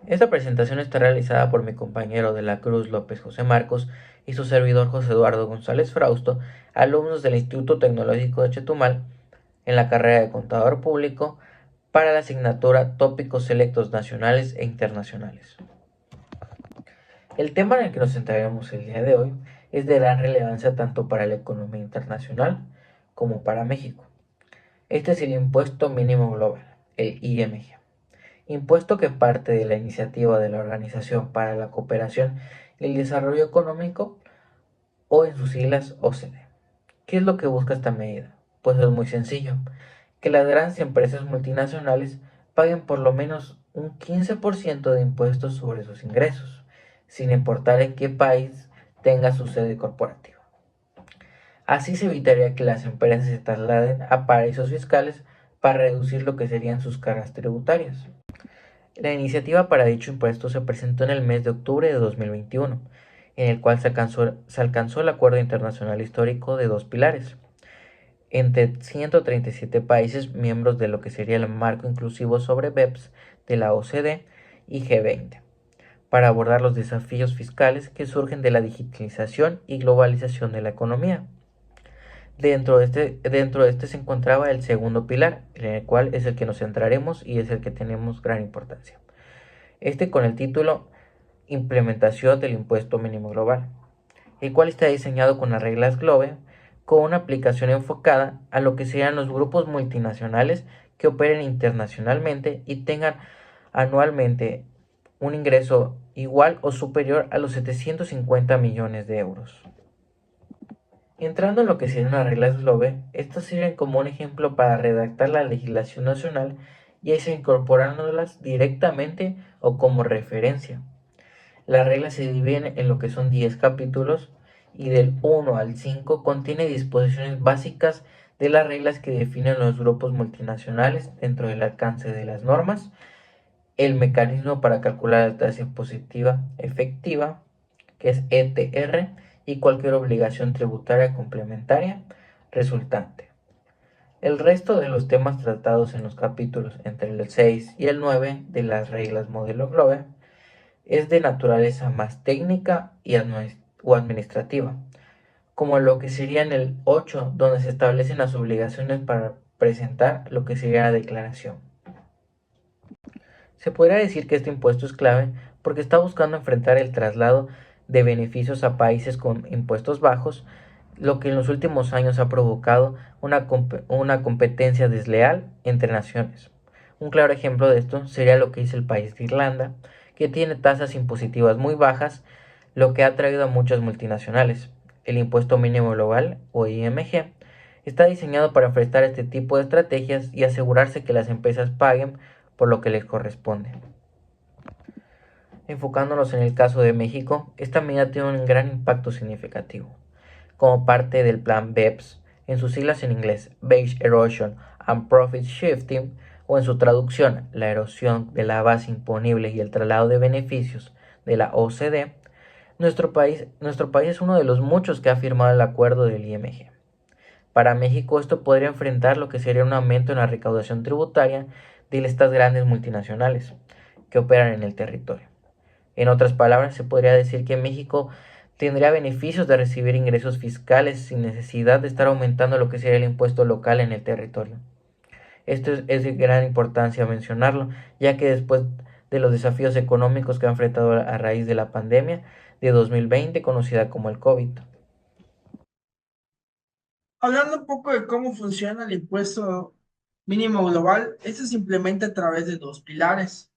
Esta presentación está realizada por mi compañero de la Cruz López José Marcos y su servidor José Eduardo González Frausto, alumnos del Instituto Tecnológico de Chetumal, en la carrera de Contador Público para la asignatura Tópicos Selectos Nacionales e Internacionales. El tema en el que nos centraremos el día de hoy es de gran relevancia tanto para la economía internacional como para México. Este es el Impuesto Mínimo Global, el IMG, impuesto que parte de la iniciativa de la Organización para la Cooperación y el Desarrollo Económico, o en sus siglas OCDE. ¿Qué es lo que busca esta medida? Pues es muy sencillo, que las grandes empresas multinacionales paguen por lo menos un 15% de impuestos sobre sus ingresos, sin importar en qué país tenga su sede corporativa. Así se evitaría que las empresas se trasladen a paraísos fiscales para reducir lo que serían sus cargas tributarias. La iniciativa para dicho impuesto se presentó en el mes de octubre de 2021, en el cual se alcanzó el acuerdo internacional histórico de dos pilares entre 137 países miembros de lo que sería el marco inclusivo sobre BEPS de la OCDE y G20, para abordar los desafíos fiscales que surgen de la digitalización y globalización de la economía. Dentro de este se encontraba el segundo pilar, en el cual es el que nos centraremos y es el que tenemos gran importancia. Este con el título Implementación del Impuesto Mínimo Global, el cual está diseñado con las reglas GLOBE, con una aplicación enfocada a lo que serían los grupos multinacionales que operen internacionalmente y tengan anualmente un ingreso igual o superior a los 750 millones de euros. Entrando en lo que serían las reglas GLOBE, estas sirven como un ejemplo para redactar la legislación nacional, ya sea incorporándolas directamente o como referencia. Las reglas se dividen en lo que son 10 capítulos y del 1 al 5 contiene disposiciones básicas de las reglas que definen los grupos multinacionales dentro del alcance de las normas, el mecanismo para calcular la tasa impositiva efectiva, que es ETR, y cualquier obligación tributaria complementaria resultante. El resto de los temas tratados en los capítulos entre el 6 y el 9 de las reglas modelo GLOBE es de naturaleza más técnica o administrativa, como lo que sería en el 8, donde se establecen las obligaciones para presentar lo que sería la declaración. Se podría decir que este impuesto es clave porque está buscando enfrentar el traslado de beneficios a países con impuestos bajos, lo que en los últimos años ha provocado una competencia desleal entre naciones. Un claro ejemplo de esto sería lo que hizo el país de Irlanda, que tiene tasas impositivas muy bajas, lo que ha traído a muchas multinacionales. El impuesto mínimo global, o IMG, está diseñado para enfrentar este tipo de estrategias y asegurarse que las empresas paguen por lo que les corresponde. Enfocándonos en el caso de México, esta medida tiene un gran impacto significativo. Como parte del plan BEPS, en sus siglas en inglés, Base Erosion and Profit Shifting, o en su traducción, la erosión de la base imponible y el traslado de beneficios de la OCDE, nuestro país es uno de los muchos que ha firmado el acuerdo del IMG. Para México esto podría enfrentar lo que sería un aumento en la recaudación tributaria de estas grandes multinacionales que operan en el territorio. En otras palabras, se podría decir que México tendría beneficios de recibir ingresos fiscales sin necesidad de estar aumentando lo que sería el impuesto local en el territorio. Esto es de gran importancia mencionarlo, ya que después de los desafíos económicos que ha enfrentado a raíz de la pandemia de 2020, conocida como el COVID. Hablando un poco de cómo funciona el impuesto mínimo global, este se implementa a través de dos pilares.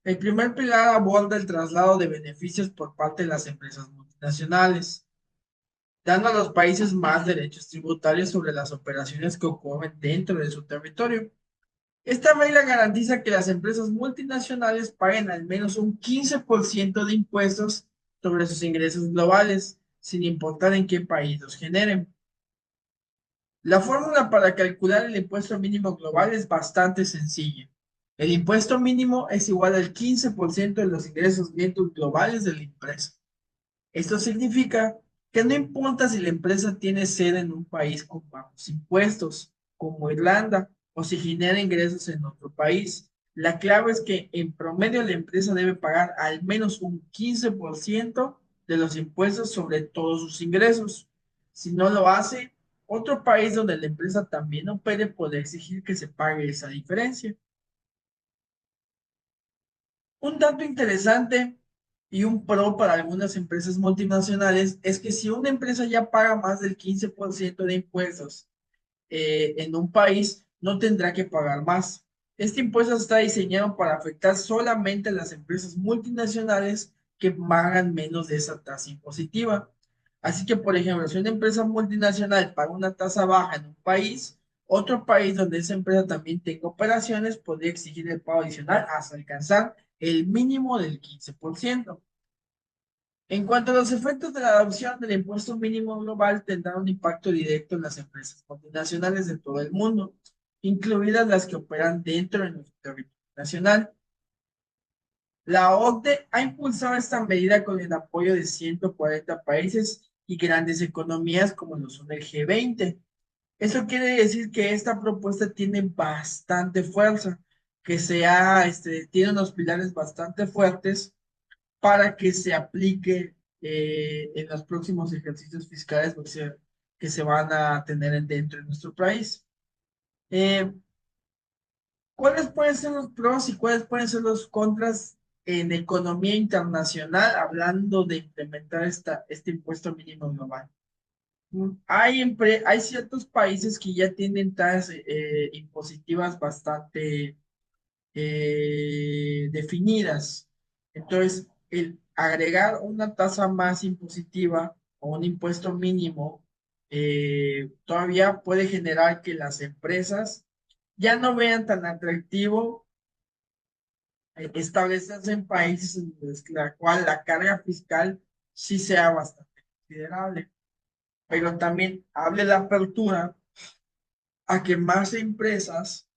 El primer pilar aborda el traslado de beneficios por parte de las empresas multinacionales, dando a los países más derechos tributarios sobre las operaciones que ocurren dentro de su territorio. Esta regla garantiza que las empresas multinacionales paguen al menos un 15% de impuestos sobre sus ingresos globales, sin importar en qué país los generen. La fórmula para calcular el impuesto mínimo global es bastante sencilla. El impuesto mínimo es igual al 15% de los ingresos netos globales de la empresa. Esto significa que no importa si la empresa tiene sede en un país con bajos impuestos, como Irlanda, o si genera ingresos en otro país. La clave es que en promedio la empresa debe pagar al menos un 15% de los impuestos sobre todos sus ingresos. Si no lo hace, otro país donde la empresa también opere puede exigir que se pague esa diferencia. Un dato interesante y un pro para algunas empresas multinacionales es que si una empresa ya paga más del 15% de impuestos en un país, no tendrá que pagar más. Este impuesto está diseñado para afectar solamente a las empresas multinacionales que pagan menos de esa tasa impositiva. Así que, por ejemplo, si una empresa multinacional paga una tasa baja en un país, otro país donde esa empresa también tenga operaciones podría exigir el pago adicional hasta alcanzar el mínimo del 15%. En cuanto a los efectos de la adopción del impuesto mínimo global, tendrá un impacto directo en las empresas multinacionales de todo el mundo, incluidas las que operan dentro de nuestro territorio nacional. La OCDE ha impulsado esta medida con el apoyo de 140 países y grandes economías como lo son el G20. Eso quiere decir que esta propuesta tiene bastante fuerza, que tiene unos pilares bastante fuertes para que se aplique en los próximos ejercicios fiscales que se van a tener dentro de nuestro país. Eh, ¿Cuáles pueden ser los pros y cuáles pueden ser los contras en economía internacional hablando de implementar este impuesto mínimo global? Hay ciertos países que ya tienen tasas impositivas bastante definidas. Entonces, el agregar una tasa más impositiva o un impuesto mínimo todavía puede generar que las empresas ya no vean tan atractivo establecerse en países en los que la cual la carga fiscal sí sea bastante considerable, pero también hable la apertura a que más empresas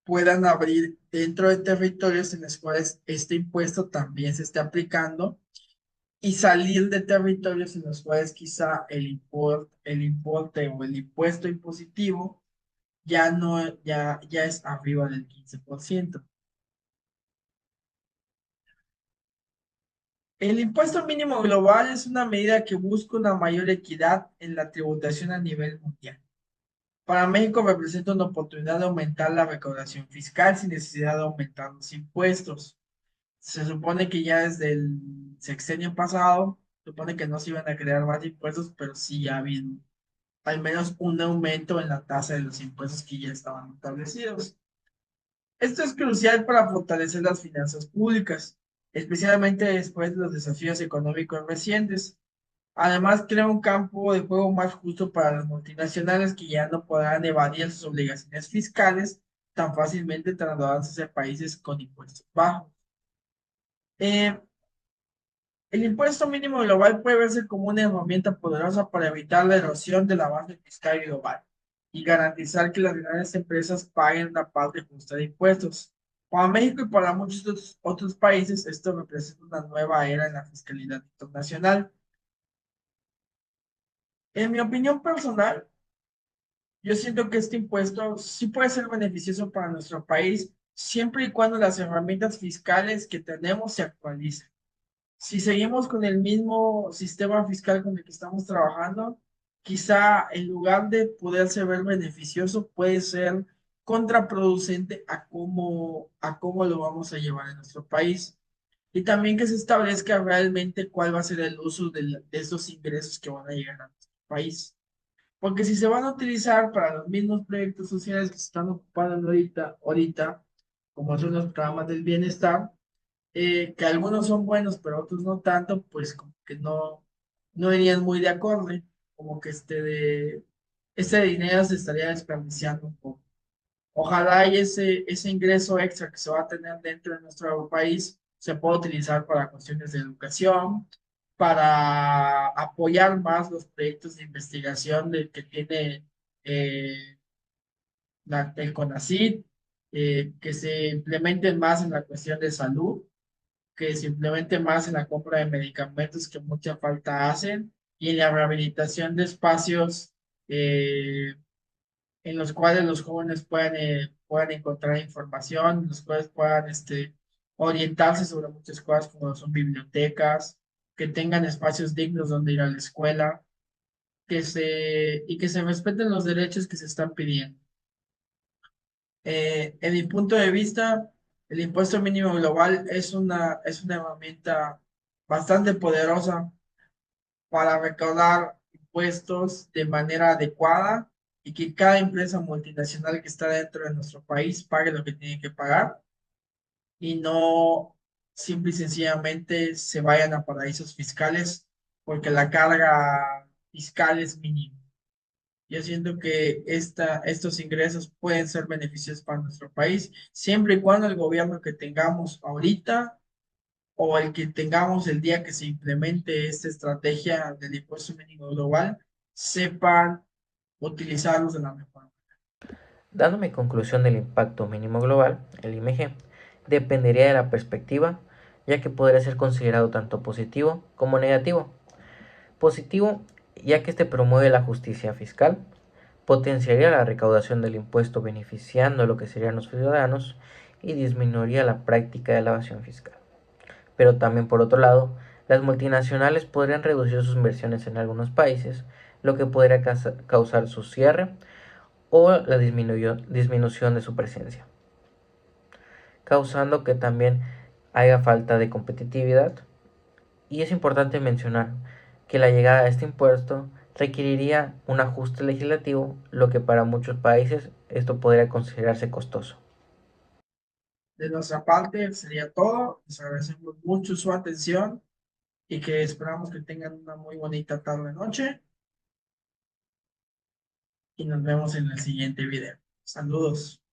puedan abrir dentro de territorios en los cuales este impuesto también se esté aplicando y salir de territorios en los cuales quizá el importe o el impuesto impositivo ya no, ya es arriba del 15%. El impuesto mínimo global es una medida que busca una mayor equidad en la tributación a nivel mundial. Para México representa una oportunidad de aumentar la recaudación fiscal sin necesidad de aumentar los impuestos. Se supone que ya desde el sexenio pasado, se supone que no se iban a crear más impuestos, pero sí ha habido al menos un aumento en la tasa de los impuestos que ya estaban establecidos. Esto es crucial para fortalecer las finanzas públicas, especialmente después de los desafíos económicos recientes. Además, crea un campo de juego más justo para las multinacionales que ya no podrán evadir sus obligaciones fiscales tan fácilmente trasladándose a países con impuestos bajos. Eh, El impuesto mínimo global puede verse como una herramienta poderosa para evitar la erosión de la base fiscal global y garantizar que las grandes empresas paguen una parte justa de impuestos. Para México y para muchos otros países, esto representa una nueva era en la fiscalidad internacional. En mi opinión personal, yo siento que este impuesto sí puede ser beneficioso para nuestro país siempre y cuando las herramientas fiscales que tenemos se actualicen. Si seguimos con el mismo sistema fiscal con el que estamos trabajando, quizá en lugar de poderse ver beneficioso, puede ser contraproducente a cómo lo vamos a llevar en nuestro país. Y también que se establezca realmente cuál va a ser el uso de estos ingresos que van a llegar a nuestro país. Porque si se van a utilizar para los mismos proyectos sociales que se están ocupando ahorita, como son los programas del bienestar, que algunos son buenos, pero otros no tanto, pues como que no irían muy de acorde, como que ese dinero se estaría desperdiciando un poco. Ojalá y ese ingreso extra que se va a tener dentro de nuestro país se pueda utilizar para cuestiones de educación, para apoyar más los proyectos de investigación que tiene eh, el CONACYT, que se implementen más en la cuestión de salud, que se implemente más en la compra de medicamentos que mucha falta hacen y en la rehabilitación de espacios eh, en los cuales los jóvenes puedan encontrar información, en los cuales puedan orientarse sobre muchas cosas como son bibliotecas, que tengan espacios dignos donde ir a la escuela, y que se respeten los derechos que se están pidiendo. En mi punto de vista, el impuesto mínimo global es una herramienta bastante poderosa para recaudar impuestos de manera adecuada y que cada empresa multinacional que está dentro de nuestro país pague lo que tiene que pagar y no simple y sencillamente se vayan a paraísos fiscales porque la carga fiscal es mínima. Yo siento que estos ingresos pueden ser beneficios para nuestro país, siempre y cuando el gobierno que tengamos ahorita o el que tengamos el día que se implemente esta estrategia del impuesto mínimo global, sepan utilizarlos de la mejor manera. Dando mi conclusión del impacto mínimo global, el IMG, dependería de la perspectiva, ya que podría ser considerado tanto positivo como negativo. Positivo, ya que este promueve la justicia fiscal, potenciaría la recaudación del impuesto beneficiando a lo que serían los ciudadanos y disminuiría la práctica de la evasión fiscal. Pero también por otro lado, las multinacionales podrían reducir sus inversiones en algunos países, lo que podría causar su cierre o la disminución de su presencia, causando que también haya falta de competitividad. Y es importante mencionar que la llegada de este impuesto requeriría un ajuste legislativo, lo que para muchos países esto podría considerarse costoso. De nuestra parte sería todo. Les agradecemos mucho su atención y que esperamos que tengan una muy bonita tarde-noche y nos vemos en el siguiente video. Saludos.